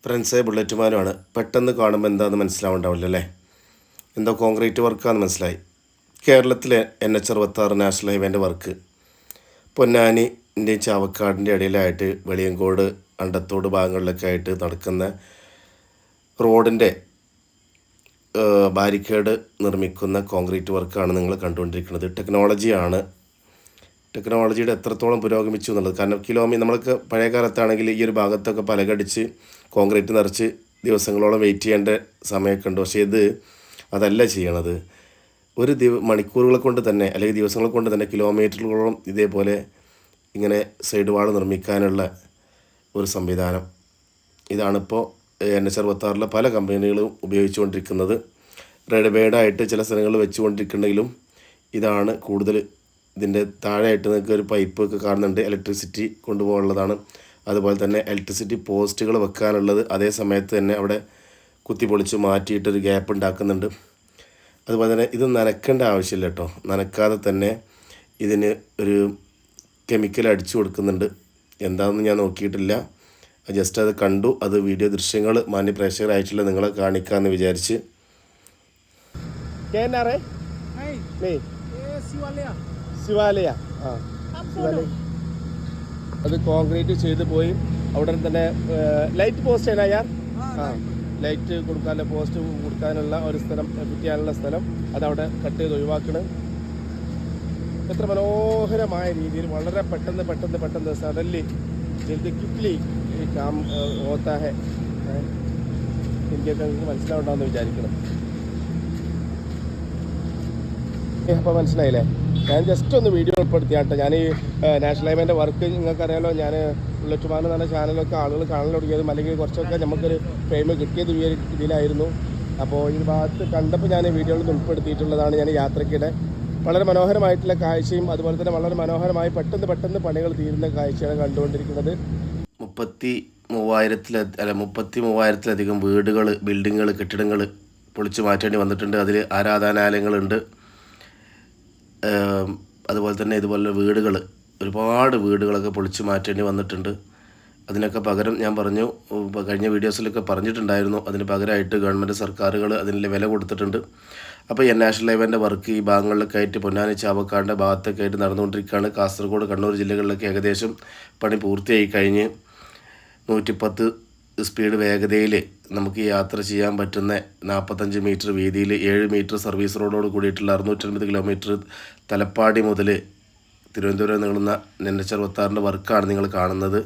ഫ്രണ്ട്സേ ബുള്ളറ്റുമാനുമാണ്. പെട്ടെന്ന് കാണുമ്പോൾ എന്താണെന്ന് മനസ്സിലാവുണ്ടാവില്ല അല്ലേ? എന്തോ കോൺക്രീറ്റ് വർക്കാണെന്ന് മനസ്സിലായി. കേരളത്തിലെ NH-66 national ഹൈവേൻ്റെ work പൊന്നാനിൻ്റെയും ചാവക്കാടിൻ്റെ ഇടയിലായിട്ട് Veliyankode Andathode ഭാഗങ്ങളിലൊക്കെ ആയിട്ട് നടക്കുന്ന റോഡിൻ്റെ ബാരിക്കേഡ് നിർമ്മിക്കുന്ന കോൺക്രീറ്റ് വർക്കാണ് നിങ്ങൾ കണ്ടുകൊണ്ടിരിക്കുന്നത്. ടെക്നോളജിയുടെ എത്രത്തോളം പുരോഗമിച്ചു എന്നുള്ളത്. കാരണം നമ്മൾക്ക് പഴയ കാലത്താണെങ്കിൽ ഈ ഒരു ഭാഗത്തൊക്കെ പലകടിച്ച് കോൺക്രീറ്റ് നിറച്ച് ദിവസങ്ങളോളം വെയിറ്റ് ചെയ്യേണ്ട സമയമൊക്കെ ഉണ്ട്. പക്ഷേ അതല്ല ചെയ്യണത്. ഒരു മണിക്കൂറുകൾ കൊണ്ട് തന്നെ അല്ലെങ്കിൽ ദിവസങ്ങൾ കൊണ്ട് തന്നെ കിലോമീറ്ററുകളോളം ഇതേപോലെ ഇങ്ങനെ സൈഡ് വാൾ നിർമ്മിക്കാനുള്ള ഒരു സംവിധാനം. ഇതാണിപ്പോൾ NH-66 പല കമ്പനികളും ഉപയോഗിച്ചുകൊണ്ടിരിക്കുന്നത്. റെഡിമെയ്ഡായിട്ട് ചില സ്ഥലങ്ങളിൽ വെച്ചുകൊണ്ടിരിക്കുന്നുണ്ടെങ്കിലും ഇതാണ് കൂടുതൽ. ഇതിൻ്റെ താഴെയായിട്ട് നിങ്ങൾക്ക് ഒരു പൈപ്പ് ഒക്കെ കാണുന്നുണ്ട്, ഇലക്ട്രിസിറ്റി കൊണ്ടുപോകാനുള്ളതാണ്. അതുപോലെ തന്നെ ഇലക്ട്രിസിറ്റി പോസ്റ്റുകൾ വെക്കാനുള്ളത് അതേ സമയത്ത് തന്നെ അവിടെ കുത്തിപ്പൊളിച്ച് മാറ്റിയിട്ടൊരു ഗ്യാപ്പ് ഉണ്ടാക്കുന്നുണ്ട്. അതുപോലെ തന്നെ ഇത് നനയ്ക്കേണ്ട ആവശ്യമില്ല കേട്ടോ. നനക്കാതെ തന്നെ ഇതിന് ഒരു കെമിക്കൽ അടിച്ചു കൊടുക്കുന്നുണ്ട്. എന്താണെന്ന് ഞാൻ നോക്കിയിട്ടില്ല, ജസ്റ്റ് അത് കണ്ടു. അത് വീഡിയോ ദൃശ്യങ്ങൾ മാന്യ പ്രേക്ഷകരായിട്ടുള്ള നിങ്ങളെ കാണിക്കാമെന്ന് വിചാരിച്ച്. അത് കോൺക്രീറ്റ് ചെയ്ത് പോയി. അവിടെ തന്നെ ലൈറ്റ് പോസ്റ്റ് ആണ് യാർ. ലൈറ്റ് കൊടുക്കാനുള്ള പോസ്റ്റ് കൊടുക്കാനുള്ള ഒരു സ്ഥലം, ഫിറ്റ് ചെയ്യാനുള്ള സ്ഥലം അതവിടെ കട്ട് ചെയ്ത് ഒഴിവാക്കണം. എത്ര മനോഹരമായ രീതിയിൽ വളരെ പെട്ടെന്ന് സഡൻലി ജൽദി ക്വിക്ലി ഈ കാം ഹോത്താ ഹെ. എനിക്കൊക്കെ നിങ്ങൾക്ക് മനസ്സിലാവുണ്ടാവുമെന്ന് വിചാരിക്കണം. അപ്പോൾ മനസ്സിലായില്ലേ? ഞാൻ ജസ്റ്റ് ഒന്ന് വീഡിയോ ഉൾപ്പെടുത്തിയാട്ടോ. ഞാൻ ഈ നാഷണൽ ഹൈവേൻ്റെ വർക്ക് നിങ്ങൾക്കറിയാലോ, ഞാൻ ബുള്ളറ്റുമാൻ എന്ന് പറഞ്ഞ ചാനലൊക്കെ ആളുകൾ കാണാൻ തുടങ്ങിയതും അല്ലെങ്കിൽ കുറച്ചൊക്കെ നമുക്കൊരു ഫെയിം കിട്ടിയത് ഈ ഒരു ഇതിലായിരുന്നു. അപ്പോൾ ഈ ഭാഗത്ത് കണ്ടപ്പോൾ ഞാൻ വീഡിയോയിൽ ഉൾപ്പെടുത്തിയിട്ടുള്ളതാണ്. ഞാൻ യാത്രയ്ക്കിടെ വളരെ മനോഹരമായിട്ടുള്ള കാഴ്ചയും അതുപോലെ തന്നെ വളരെ മനോഹരമായി പെട്ടെന്ന് പണികൾ തീരുന്ന കാഴ്ചയാണ് കണ്ടുകൊണ്ടിരിക്കുന്നത്. 33,000-ലധികം വീടുകൾ, ബിൽഡിങ്ങുകൾ, കെട്ടിടങ്ങൾ പൊളിച്ചു മാറ്റേണ്ടി വന്നിട്ടുണ്ട്. അതിൽ ആരാധനാലയങ്ങളുണ്ട്. അതുപോലെ തന്നെ ഇതുപോലെ ഒരുപാട് വീടുകളൊക്കെ പൊളിച്ചു മാറ്റേണ്ടി വന്നിട്ടുണ്ട്. അതിനൊക്കെ പകരം ഞാൻ പറഞ്ഞു, കഴിഞ്ഞ വീഡിയോസിലൊക്കെ പറഞ്ഞിട്ടുണ്ടായിരുന്നു, അതിന് പകരമായിട്ട് ഗവൺമെൻറ് സർക്കാരുകൾ അതിന് വില കൊടുത്തിട്ടുണ്ട്. അപ്പോൾ നാഷണൽ ഹൈവേൻ്റെ വർക്ക് ഈ ഭാഗങ്ങളിലൊക്കെ ആയിട്ട് പൊന്നാനി ചാവക്കാടിൻ്റെ ഭാഗത്തൊക്കെ ആയിട്ട് നടന്നുകൊണ്ടിരിക്കുകയാണ്. കാസർഗോഡ്, കണ്ണൂർ ജില്ലകളിലൊക്കെ ഏകദേശം പണി പൂർത്തിയായി കഴിഞ്ഞ് 110 സ്പീഡ് വേഗതയിൽ നമുക്ക് യാത്ര ചെയ്യാൻ പറ്റുന്ന 45 മീറ്റർ വീതിയിൽ 7 മീറ്റർ സർവീസ് റോഡോട് കൂടിയിട്ടുള്ള 650 കിലോമീറ്റർ തലപ്പാടി മുതൽ തിരുവനന്തപുരം നീളുന്ന NH-66 വർക്കാണ് നിങ്ങൾ കാണുന്നത്.